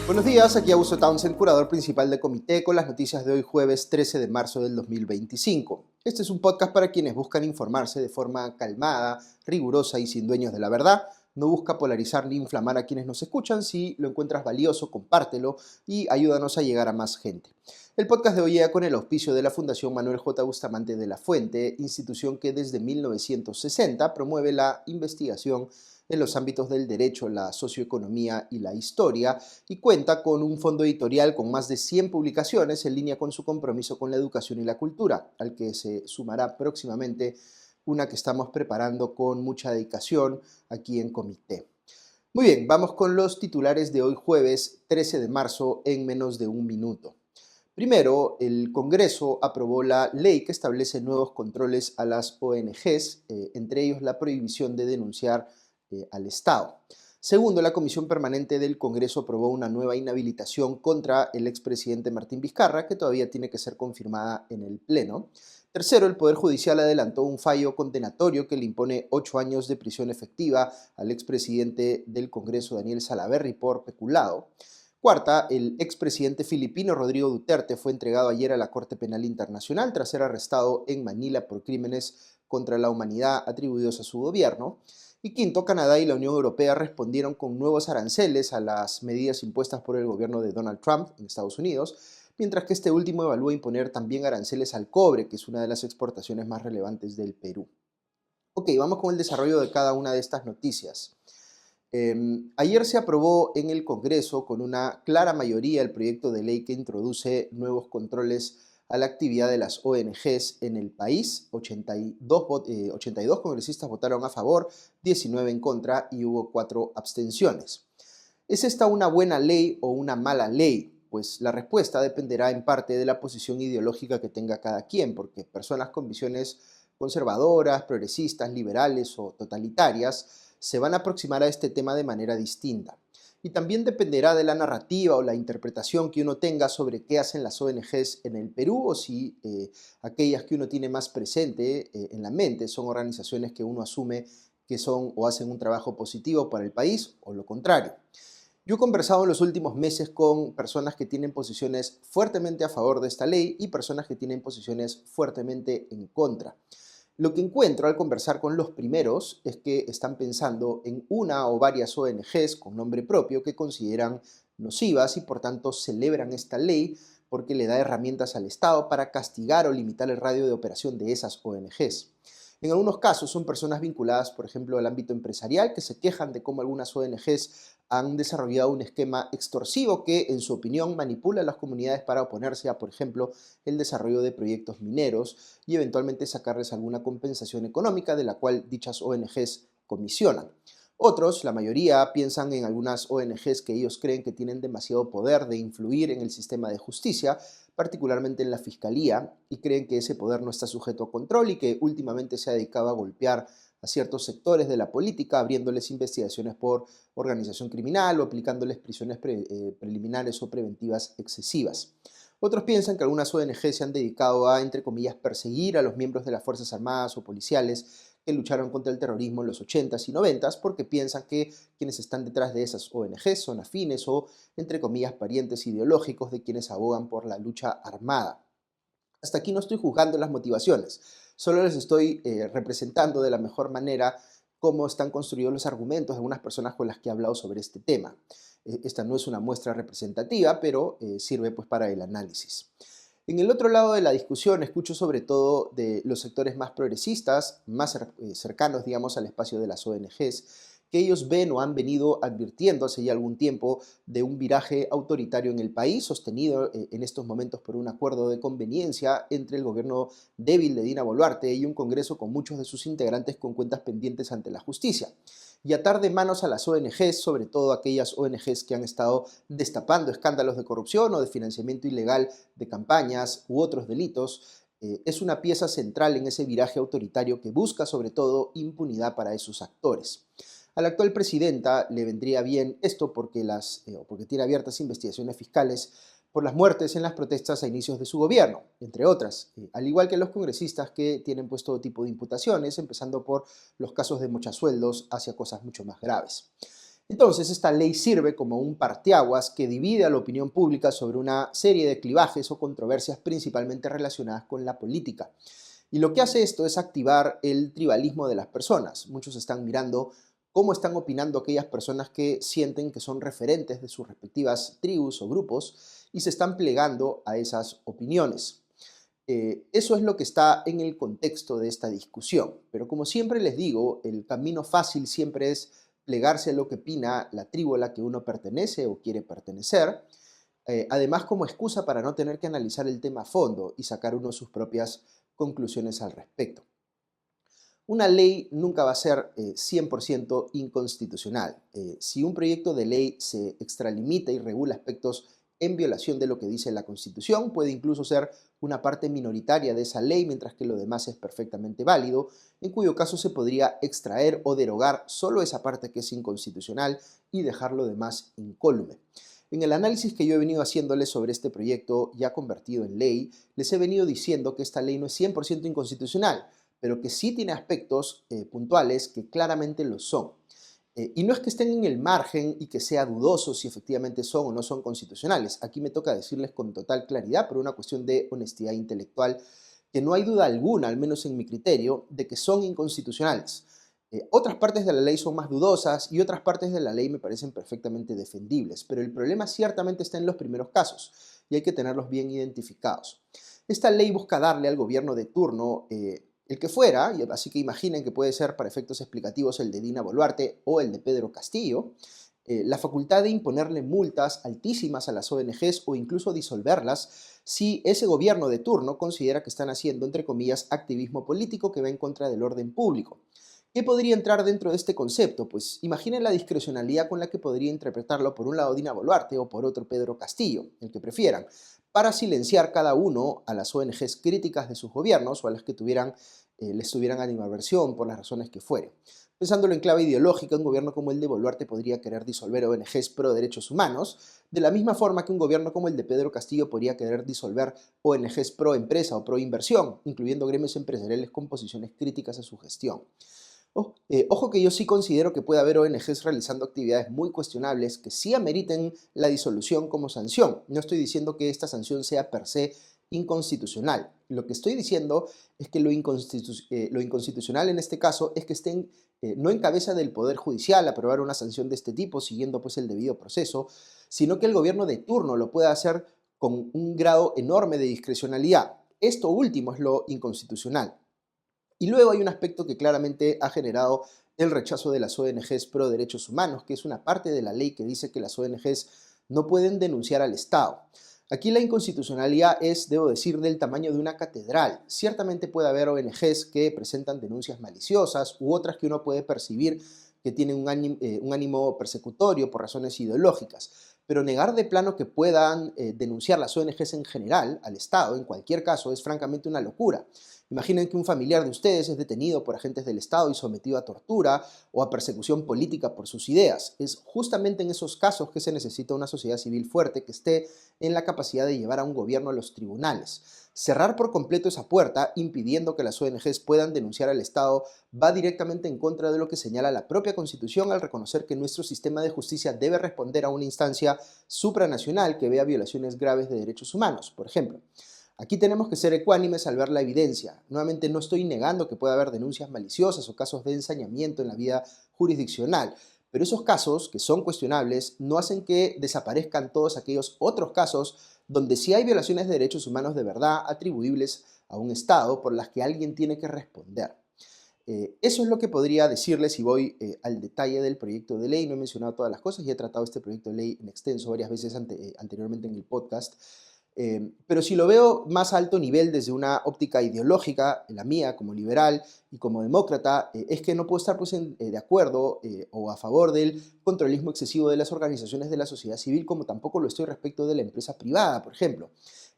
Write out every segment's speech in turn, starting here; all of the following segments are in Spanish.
Buenos días, aquí Augusto Townsend, curador principal de Comité, con las noticias de hoy jueves 13 de marzo del 2025. Este es un podcast para quienes buscan informarse de forma calmada, rigurosa y sin dueños de la verdad. No busca polarizar ni inflamar a quienes nos escuchan. Si lo encuentras valioso, compártelo y ayúdanos a llegar a más gente. El podcast de hoy llega con el auspicio de la Fundación Manuel J. Bustamante de la Fuente, institución que desde 1960 promueve la investigación en los ámbitos del derecho, la socioeconomía y la historia, y cuenta con un fondo editorial con más de 100 publicaciones en línea con su compromiso con la educación y la cultura, al que se sumará próximamente una que estamos preparando con mucha dedicación aquí en Comité. Muy bien, vamos con los titulares de hoy jueves 13 de marzo en menos de un minuto. Primero, el Congreso aprobó la ley que establece nuevos controles a las ONGs, entre ellos la prohibición de denunciar al Estado. Segundo, la Comisión Permanente del Congreso aprobó una nueva inhabilitación contra el expresidente Martín Vizcarra, que todavía tiene que ser confirmada en el Pleno. Tercero, el Poder Judicial adelantó un fallo condenatorio que le impone 8 años de prisión efectiva al expresidente del Congreso, Daniel Salaverry, por peculado. Cuarta, el expresidente filipino Rodrigo Duterte fue entregado ayer a la Corte Penal Internacional tras ser arrestado en Manila por crímenes contra la humanidad atribuidos a su gobierno. Y quinto, Canadá y la Unión Europea respondieron con nuevos aranceles a las medidas impuestas por el gobierno de Donald Trump en Estados Unidos, mientras que este último evalúa imponer también aranceles al cobre, que es una de las exportaciones más relevantes del Perú. Ok, vamos con el desarrollo de cada una de estas noticias. Ayer se aprobó en el Congreso con una clara mayoría el proyecto de ley que introduce nuevos controles a la actividad de las ONGs en el país. 82 congresistas votaron a favor, 19 en contra y hubo 4 abstenciones. ¿Es esta una buena ley o una mala ley? Pues la respuesta dependerá en parte de la posición ideológica que tenga cada quien, porque personas con visiones conservadoras, progresistas, liberales o totalitarias se van a aproximar a este tema de manera distinta. Y también dependerá de la narrativa o la interpretación que uno tenga sobre qué hacen las ONGs en el Perú, o si aquellas que uno tiene más presente en la mente son organizaciones que uno asume que son o hacen un trabajo positivo para el país, o lo contrario. Yo he conversado en los últimos meses con personas que tienen posiciones fuertemente a favor de esta ley y personas que tienen posiciones fuertemente en contra. Lo que encuentro al conversar con los primeros es que están pensando en una o varias ONGs con nombre propio que consideran nocivas y por tanto celebran esta ley porque le da herramientas al Estado para castigar o limitar el radio de operación de esas ONGs. En algunos casos son personas vinculadas, por ejemplo, al ámbito empresarial, que se quejan de cómo algunas ONGs han desarrollado un esquema extorsivo que, en su opinión, manipula a las comunidades para oponerse a, por ejemplo, el desarrollo de proyectos mineros y eventualmente sacarles alguna compensación económica de la cual dichas ONGs comisionan. Otros, la mayoría, piensan en algunas ONGs que ellos creen que tienen demasiado poder de influir en el sistema de justicia, particularmente en la fiscalía, y creen que ese poder no está sujeto a control y que últimamente se ha dedicado a golpear a ciertos sectores de la política, abriéndoles investigaciones por organización criminal o aplicándoles prisiones preliminares o preventivas excesivas. Otros piensan que algunas ONG se han dedicado a, entre comillas, perseguir a los miembros de las Fuerzas Armadas o policiales que lucharon contra el terrorismo en los 80s y 90s porque piensan que quienes están detrás de esas ONG son afines o, entre comillas, parientes ideológicos de quienes abogan por la lucha armada. Hasta aquí no estoy juzgando las motivaciones, solo les estoy representando de la mejor manera cómo están construidos los argumentos de algunas personas con las que he hablado sobre este tema. Esta no es una muestra representativa, pero sirve pues para el análisis. En el otro lado de la discusión escucho sobre todo de los sectores más progresistas, más cercanos, digamos, al espacio de las ONGs, que ellos ven o han venido advirtiendo hace ya algún tiempo de un viraje autoritario en el país, sostenido en estos momentos por un acuerdo de conveniencia entre el gobierno débil de Dina Boluarte y un Congreso con muchos de sus integrantes con cuentas pendientes ante la justicia. Y atar de manos a las ONGs, sobre todo aquellas ONGs que han estado destapando escándalos de corrupción o de financiamiento ilegal de campañas u otros delitos, es una pieza central en ese viraje autoritario que busca sobre todo impunidad para esos actores. A la actual presidenta le vendría bien esto porque tiene abiertas investigaciones fiscales por las muertes en las protestas a inicios de su gobierno, entre otras, al igual que los congresistas que tienen pues todo tipo de imputaciones, empezando por los casos de mochasueldos hacia cosas mucho más graves. Entonces, esta ley sirve como un parteaguas que divide a la opinión pública sobre una serie de clivajes o controversias principalmente relacionadas con la política. Y lo que hace esto es activar el tribalismo de las personas. Muchos están mirando cómo están opinando aquellas personas que sienten que son referentes de sus respectivas tribus o grupos y se están plegando a esas opiniones. Eso es lo que está en el contexto de esta discusión. Pero como siempre les digo, el camino fácil siempre es plegarse a lo que opina la tribu a la que uno pertenece o quiere pertenecer, además como excusa para no tener que analizar el tema a fondo y sacar uno sus propias conclusiones al respecto. Una ley nunca va a ser 100% inconstitucional. Si un proyecto de ley se extralimita y regula aspectos en violación de lo que dice la Constitución, puede incluso ser una parte minoritaria de esa ley, mientras que lo demás es perfectamente válido, en cuyo caso se podría extraer o derogar solo esa parte que es inconstitucional y dejar lo demás incólume. En el análisis que yo he venido haciéndoles sobre este proyecto ya convertido en ley, les he venido diciendo que esta ley no es 100% inconstitucional, pero que sí tiene aspectos puntuales que claramente lo son. Y no es que estén en el margen y que sea dudoso si efectivamente son o no son constitucionales. Aquí me toca decirles con total claridad, por una cuestión de honestidad intelectual, que no hay duda alguna, al menos en mi criterio, de que son inconstitucionales. Otras partes de la ley son más dudosas y otras partes de la ley me parecen perfectamente defendibles, pero el problema ciertamente está en los primeros casos y hay que tenerlos bien identificados. Esta ley busca darle al gobierno de turno el que fuera, y así que imaginen que puede ser para efectos explicativos el de Dina Boluarte o el de Pedro Castillo, la facultad de imponerle multas altísimas a las ONGs o incluso disolverlas si ese gobierno de turno considera que están haciendo, entre comillas, activismo político que va en contra del orden público. ¿Qué podría entrar dentro de este concepto? Pues imaginen la discrecionalidad con la que podría interpretarlo por un lado Dina Boluarte o por otro Pedro Castillo, el que prefieran, para silenciar cada uno a las ONGs críticas de sus gobiernos o a las que les tuvieran animadversión por las razones que fueren. Pensándolo en clave ideológica, un gobierno como el de Boluarte podría querer disolver ONGs pro derechos humanos, de la misma forma que un gobierno como el de Pedro Castillo podría querer disolver ONGs pro empresa o pro inversión, incluyendo gremios empresariales con posiciones críticas a su gestión. Ojo que yo sí considero que puede haber ONGs realizando actividades muy cuestionables que sí ameriten la disolución como sanción. No estoy diciendo que esta sanción sea per se inconstitucional. Lo que estoy diciendo es que lo inconstitucional en este caso es que estén no en cabeza del Poder Judicial aprobar una sanción de este tipo siguiendo pues el debido proceso, sino que el gobierno de turno lo pueda hacer con un grado enorme de discrecionalidad. Esto último es lo inconstitucional. Y luego hay un aspecto que claramente ha generado el rechazo de las ONGs pro derechos humanos, que es una parte de la ley que dice que las ONGs no pueden denunciar al Estado. Aquí la inconstitucionalidad es, debo decir, del tamaño de una catedral. Ciertamente puede haber ONGs que presentan denuncias maliciosas u otras que uno puede percibir que tienen un ánimo persecutorio por razones ideológicas, pero negar de plano que puedan denunciar las ONGs en general al Estado, en cualquier caso, es francamente una locura. Imaginen que un familiar de ustedes es detenido por agentes del Estado y sometido a tortura o a persecución política por sus ideas. Es justamente en esos casos que se necesita una sociedad civil fuerte que esté en la capacidad de llevar a un gobierno a los tribunales. Cerrar por completo esa puerta, impidiendo que las ONGs puedan denunciar al Estado, va directamente en contra de lo que señala la propia Constitución al reconocer que nuestro sistema de justicia debe responder a una instancia supranacional que vea violaciones graves de derechos humanos. Por ejemplo, aquí tenemos que ser ecuánimes al ver la evidencia. Nuevamente no estoy negando que pueda haber denuncias maliciosas o casos de ensañamiento en la vida jurisdiccional, pero esos casos, que son cuestionables, no hacen que desaparezcan todos aquellos otros casos donde sí hay violaciones de derechos humanos de verdad atribuibles a un Estado por las que alguien tiene que responder. Eso es lo que podría decirles si voy al detalle del proyecto de ley. No he mencionado todas las cosas y he tratado este proyecto de ley en extenso varias veces anteriormente en el podcast. Pero si lo veo más alto nivel desde una óptica ideológica, la mía como liberal y como demócrata, es que no puedo estar pues, de acuerdo o a favor del controlismo excesivo de las organizaciones de la sociedad civil, como tampoco lo estoy respecto de la empresa privada, por ejemplo.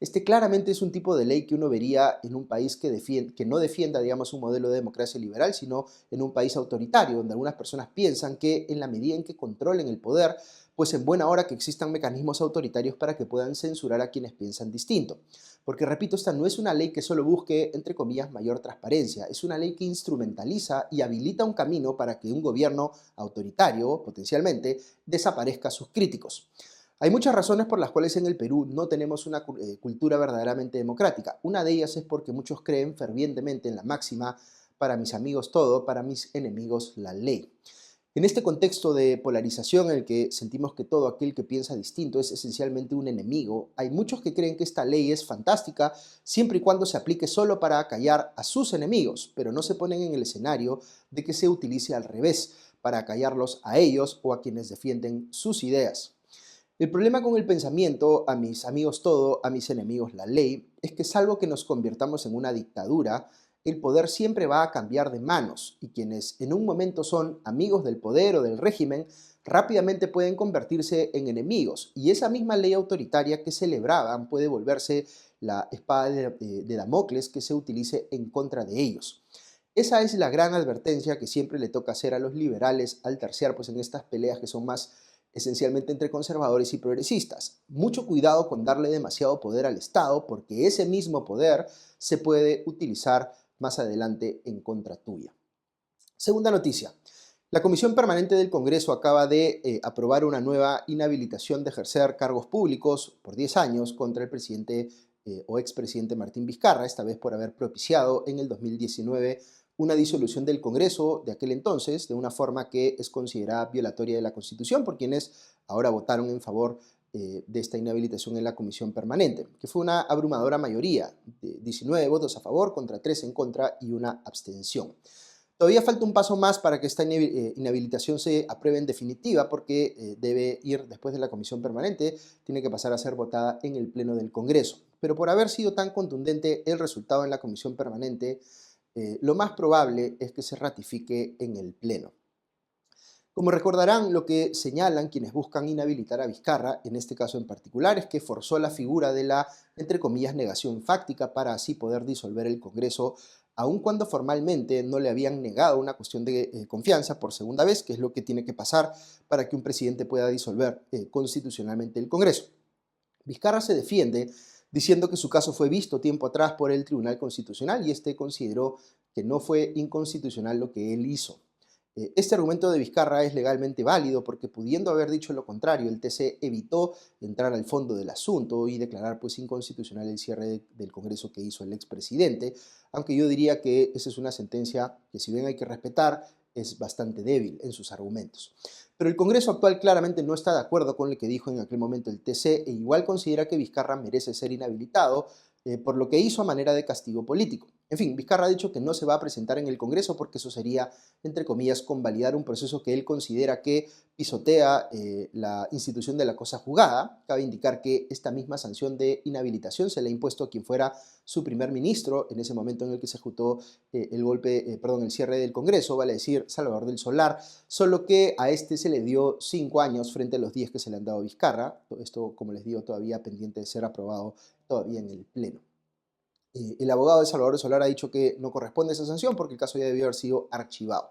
Este claramente es un tipo de ley que uno vería en un país que no defienda, digamos, un modelo de democracia liberal, sino en un país autoritario, donde algunas personas piensan que en la medida en que controlen el poder, pues en buena hora que existan mecanismos autoritarios para que puedan censurar a quienes piensan distinto. Porque, repito, esta no es una ley que solo busque, entre comillas, mayor transparencia, es una ley que instrumentaliza y habilita un camino para que un gobierno autoritario, potencialmente, desaparezca a sus críticos. Hay muchas razones por las cuales en el Perú no tenemos una cultura verdaderamente democrática. Una de ellas es porque muchos creen fervientemente en la máxima: para mis amigos todo, para mis enemigos la ley. En este contexto de polarización en el que sentimos que todo aquel que piensa distinto es esencialmente un enemigo, hay muchos que creen que esta ley es fantástica siempre y cuando se aplique solo para acallar a sus enemigos, pero no se ponen en el escenario de que se utilice al revés, para acallarlos a ellos o a quienes defienden sus ideas. El problema con el pensamiento, a mis amigos todo, a mis enemigos la ley, es que salvo que nos convirtamos en una dictadura, el poder siempre va a cambiar de manos y quienes en un momento son amigos del poder o del régimen, rápidamente pueden convertirse en enemigos y esa misma ley autoritaria que celebraban puede volverse la espada de Damocles que se utilice en contra de ellos. Esa es la gran advertencia que siempre le toca hacer a los liberales al terciar pues, en estas peleas que son más esencialmente entre conservadores y progresistas. Mucho cuidado con darle demasiado poder al Estado, porque ese mismo poder se puede utilizar más adelante en contra tuya. Segunda noticia. La Comisión Permanente del Congreso acaba de aprobar una nueva inhabilitación de ejercer cargos públicos por 10 años contra el presidente o expresidente Martín Vizcarra, esta vez por haber propiciado en el 2019 una disolución del Congreso de aquel entonces, de una forma que es considerada violatoria de la Constitución por quienes ahora votaron en favor de esta inhabilitación en la Comisión Permanente, que fue una abrumadora mayoría, de 19 votos a favor contra 3 en contra y una abstención. Todavía falta un paso más para que esta inhabilitación se apruebe en definitiva, porque debe ir después de la Comisión Permanente, tiene que pasar a ser votada en el Pleno del Congreso. Pero por haber sido tan contundente el resultado en la Comisión Permanente, lo más probable es que se ratifique en el Pleno. Como recordarán, lo que señalan quienes buscan inhabilitar a Vizcarra, en este caso en particular, es que forzó la figura de la, entre comillas, negación fáctica para así poder disolver el Congreso, aun cuando formalmente no le habían negado una cuestión de confianza por segunda vez, que es lo que tiene que pasar para que un presidente pueda disolver constitucionalmente el Congreso. Vizcarra se defiende diciendo que su caso fue visto tiempo atrás por el Tribunal Constitucional y este consideró que no fue inconstitucional lo que él hizo. Este argumento de Vizcarra es legalmente válido porque, pudiendo haber dicho lo contrario, el TC evitó entrar al fondo del asunto y declarar pues inconstitucional el cierre del Congreso que hizo el expresidente, aunque yo diría que esa es una sentencia que, si bien hay que respetar, es bastante débil en sus argumentos. Pero el Congreso actual claramente no está de acuerdo con lo que dijo en aquel momento el TC e igual considera que Vizcarra merece ser inhabilitado por lo que hizo a manera de castigo político. En fin, Vizcarra ha dicho que no se va a presentar en el Congreso porque eso sería, entre comillas, convalidar un proceso que él considera que pisotea la institución de la cosa juzgada. Cabe indicar que esta misma sanción de inhabilitación se le ha impuesto a quien fuera su primer ministro en ese momento en el que se ejecutó el cierre del Congreso, vale decir, Salvador del Solar, solo que a este se le dio 5 años frente a los 10 que se le han dado a Vizcarra. Esto, como les digo, todavía pendiente de ser aprobado todavía en el Pleno. El abogado de Salvador Solar ha dicho que no corresponde esa sanción porque el caso ya debió haber sido archivado.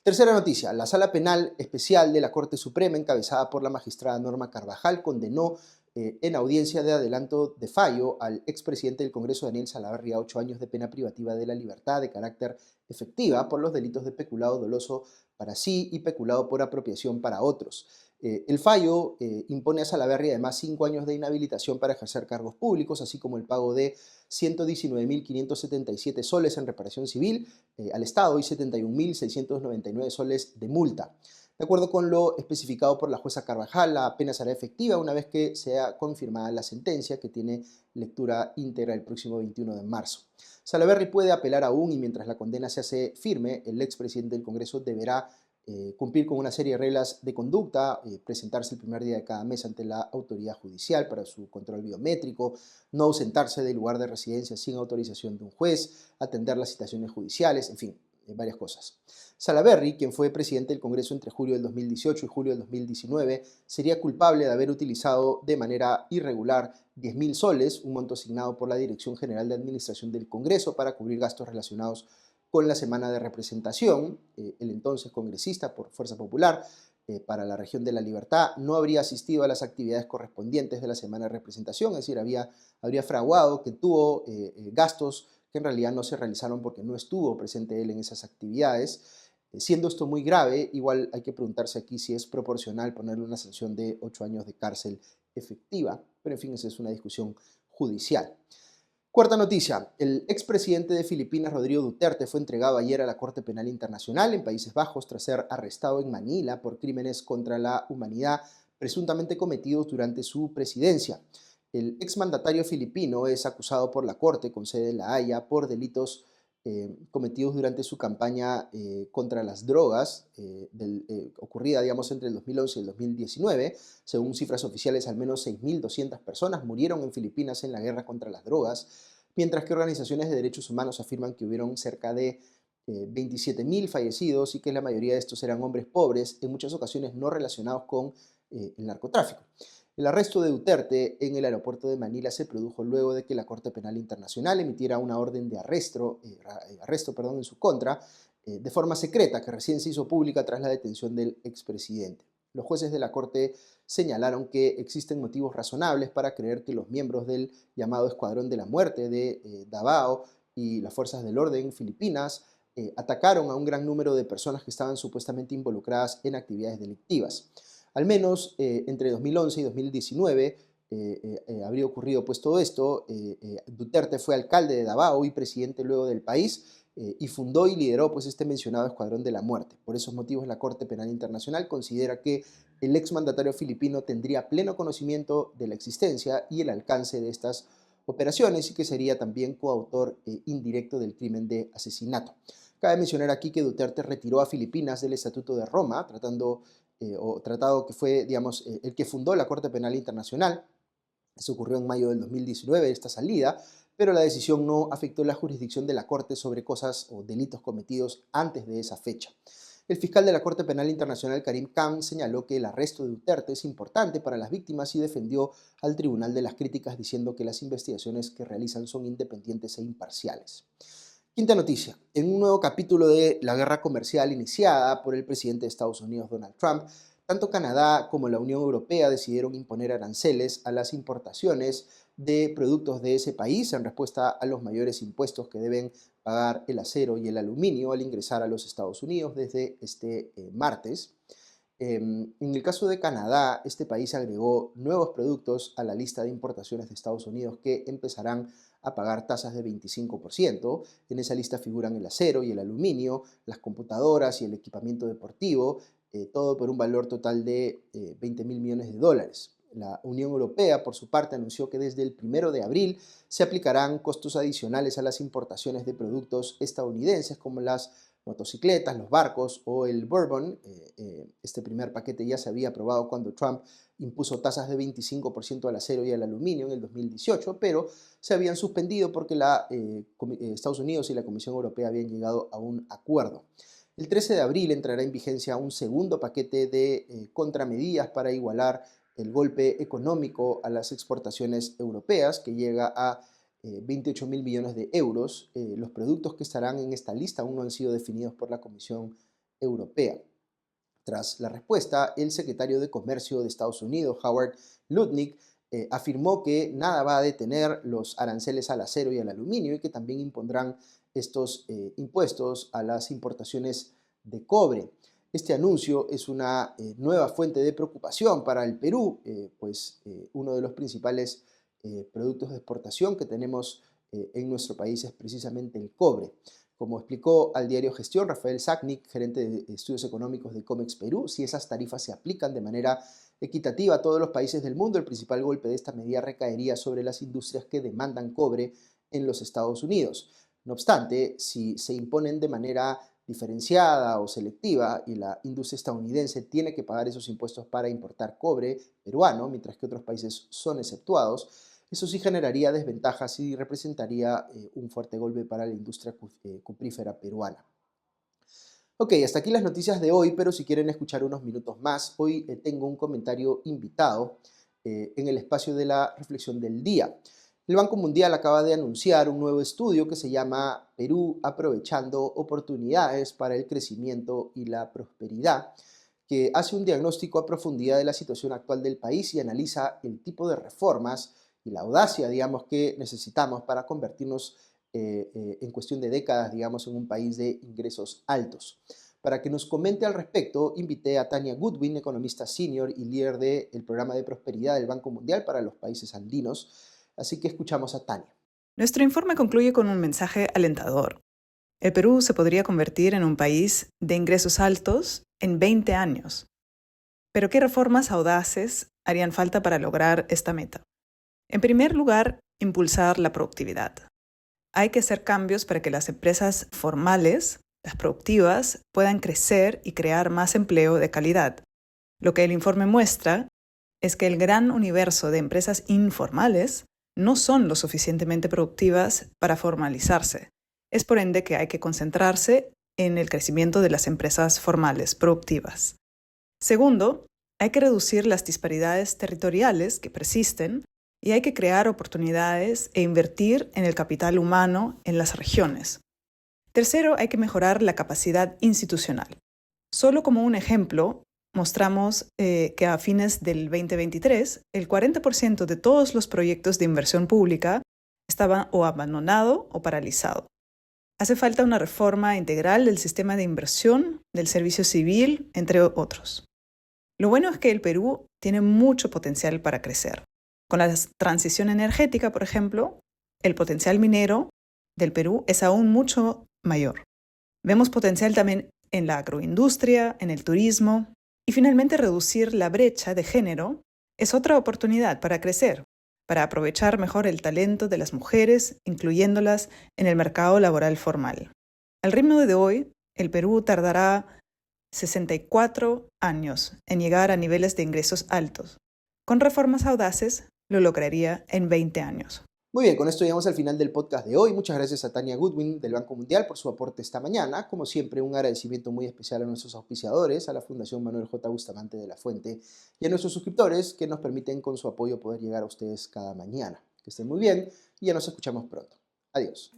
Tercera noticia, la Sala Penal Especial de la Corte Suprema, encabezada por la magistrada Norma Carvajal, condenó en audiencia de adelanto de fallo al expresidente del Congreso, Daniel Salaverry, a 8 años de pena privativa de la libertad de carácter efectiva por los delitos de peculado doloso para sí y peculado por apropiación para otros. El fallo impone a Salaverry además 5 años de inhabilitación para ejercer cargos públicos, así como el pago de 119.577 soles en reparación civil al Estado y 71.699 soles de multa. De acuerdo con lo especificado por la jueza Carvajal, la pena será efectiva una vez que sea confirmada la sentencia, que tiene lectura íntegra el próximo 21 de marzo. Salaverry puede apelar aún y mientras la condena se hace firme, el expresidente del Congreso deberá cumplir con una serie de reglas de conducta, presentarse el primer día de cada mes ante la autoridad judicial para su control biométrico, no ausentarse del lugar de residencia sin autorización de un juez, atender las citaciones judiciales, en fin. varias cosas. Salaverry, quien fue presidente del Congreso entre julio del 2018 y julio del 2019, sería culpable de haber utilizado de manera irregular 10.000 soles, un monto asignado por la Dirección General de Administración del Congreso para cubrir gastos relacionados con la semana de representación. El entonces congresista por Fuerza Popular para la región de La Libertad no habría asistido a las actividades correspondientes de la semana de representación, es decir, habría fraguado que tuvo gastos que en realidad no se realizaron porque no estuvo presente él en esas actividades. Siendo esto muy grave, igual hay que preguntarse aquí si es proporcional ponerle una sanción de 8 años de cárcel efectiva, pero en fin, esa es una discusión judicial. Cuarta noticia, el expresidente de Filipinas, Rodrigo Duterte, fue entregado ayer a la Corte Penal Internacional en Países Bajos tras ser arrestado en Manila por crímenes contra la humanidad presuntamente cometidos durante su presidencia. El exmandatario filipino es acusado por la Corte con sede en La Haya por delitos cometidos durante su campaña contra las drogas, ocurrida, digamos, entre el 2011 y el 2019. Según cifras oficiales, al menos 6.200 personas murieron en Filipinas en la guerra contra las drogas, mientras que organizaciones de derechos humanos afirman que hubieron cerca de 27.000 fallecidos y que la mayoría de estos eran hombres pobres, en muchas ocasiones no relacionados con el narcotráfico. El arresto de Duterte en el aeropuerto de Manila se produjo luego de que la Corte Penal Internacional emitiera una orden de arresto en su contra de forma secreta que recién se hizo pública tras la detención del expresidente. Los jueces de la Corte señalaron que existen motivos razonables para creer que los miembros del llamado Escuadrón de la Muerte de Davao y las fuerzas del orden filipinas atacaron a un gran número de personas que estaban supuestamente involucradas en actividades delictivas. Al menos entre 2011 y 2019 habría ocurrido pues todo esto. Duterte fue alcalde de Davao y presidente luego del país y fundó y lideró pues este mencionado Escuadrón de la Muerte. Por esos motivos la Corte Penal Internacional considera que el exmandatario filipino tendría pleno conocimiento de la existencia y el alcance de estas operaciones y que sería también coautor indirecto del crimen de asesinato. Cabe mencionar aquí que Duterte retiró a Filipinas del Estatuto de Roma, tratado que fue, digamos, el que fundó la Corte Penal Internacional. Eso ocurrió en mayo del 2019, esta salida, pero la decisión no afectó la jurisdicción de la Corte sobre cosas o delitos cometidos antes de esa fecha. El fiscal de la Corte Penal Internacional, Karim Khan, señaló que el arresto de Duterte es importante para las víctimas y defendió al tribunal de las críticas diciendo que las investigaciones que realizan son independientes e imparciales. Quinta noticia. En un nuevo capítulo de la guerra comercial iniciada por el presidente de Estados Unidos, Donald Trump, tanto Canadá como la Unión Europea decidieron imponer aranceles a las importaciones de productos de ese país en respuesta a los mayores impuestos que deben pagar el acero y el aluminio al ingresar a los Estados Unidos desde este martes. En el caso de Canadá, este país agregó nuevos productos a la lista de importaciones de Estados Unidos que empezarán a pagar tasas de 25%. En esa lista figuran el acero y el aluminio, las computadoras y el equipamiento deportivo, todo por un valor total de 20.000 millones de dólares. La Unión Europea, por su parte, anunció que desde el 1 de abril se aplicarán costos adicionales a las importaciones de productos estadounidenses como las motocicletas, los barcos o el bourbon. Este primer paquete ya se había aprobado cuando Trump impuso tasas de 25% al acero y al aluminio en el 2018, pero se habían suspendido porque Estados Unidos y la Comisión Europea habían llegado a un acuerdo. El 13 de abril entrará en vigencia un segundo paquete de contramedidas para igualar el golpe económico a las exportaciones europeas, que llega a 28.000 millones de euros. Los productos que estarán en esta lista aún no han sido definidos por la Comisión Europea. Tras la respuesta, el secretario de Comercio de Estados Unidos, Howard Lutnick, afirmó que nada va a detener los aranceles al acero y al aluminio y que también impondrán estos impuestos a las importaciones de cobre. Este anuncio es una nueva fuente de preocupación para el Perú, pues uno de los principales productos de exportación que tenemos en nuestro país es precisamente el cobre. Como explicó al diario Gestión Rafael Sagnic, gerente de estudios económicos de COMEX Perú, si esas tarifas se aplican de manera equitativa a todos los países del mundo, el principal golpe de esta medida recaería sobre las industrias que demandan cobre en los Estados Unidos. No obstante, si se imponen de manera diferenciada o selectiva y la industria estadounidense tiene que pagar esos impuestos para importar cobre peruano, mientras que otros países son exceptuados, eso sí generaría desventajas y representaría un fuerte golpe para la industria cuprífera peruana. Ok, hasta aquí las noticias de hoy, pero si quieren escuchar unos minutos más, hoy tengo un comentario invitado en el espacio de la reflexión del día. El Banco Mundial acaba de anunciar un nuevo estudio que se llama Perú aprovechando oportunidades para el crecimiento y la prosperidad, que hace un diagnóstico a profundidad de la situación actual del país y analiza el tipo de reformas y la audacia, digamos, que necesitamos para convertirnos en cuestión de décadas, digamos, en un país de ingresos altos. Para que nos comente al respecto, invité a Tania Goodwin, economista senior y líder del programa de prosperidad del Banco Mundial para los países andinos. Así que escuchamos a Tania. Nuestro informe concluye con un mensaje alentador. El Perú se podría convertir en un país de ingresos altos en 20 años. Pero ¿qué reformas audaces harían falta para lograr esta meta? En primer lugar, impulsar la productividad. Hay que hacer cambios para que las empresas formales, las productivas, puedan crecer y crear más empleo de calidad. Lo que el informe muestra es que el gran universo de empresas informales no son lo suficientemente productivas para formalizarse. Es por ende que hay que concentrarse en el crecimiento de las empresas formales productivas. Segundo, hay que reducir las disparidades territoriales que persisten y hay que crear oportunidades e invertir en el capital humano en las regiones. Tercero, hay que mejorar la capacidad institucional. Solo como un ejemplo, mostramos que a fines del 2023, el 40% de todos los proyectos de inversión pública estaban o abandonado o paralizado. Hace falta una reforma integral del sistema de inversión, del servicio civil, entre otros. Lo bueno es que el Perú tiene mucho potencial para crecer. Con la transición energética, por ejemplo, el potencial minero del Perú es aún mucho mayor. Vemos potencial también en la agroindustria, en el turismo, y finalmente reducir la brecha de género es otra oportunidad para crecer, para aprovechar mejor el talento de las mujeres, incluyéndolas en el mercado laboral formal. Al ritmo de hoy, el Perú tardará 64 años en llegar a niveles de ingresos altos. Con reformas audaces, lo lograría en 20 años. Muy bien, con esto llegamos al final del podcast de hoy. Muchas gracias a Tania Goodwin del Banco Mundial por su aporte esta mañana. Como siempre, un agradecimiento muy especial a nuestros auspiciadores, a la Fundación Manuel J. Bustamante de la Fuente y a nuestros suscriptores que nos permiten con su apoyo poder llegar a ustedes cada mañana. Que estén muy bien y ya nos escuchamos pronto. Adiós.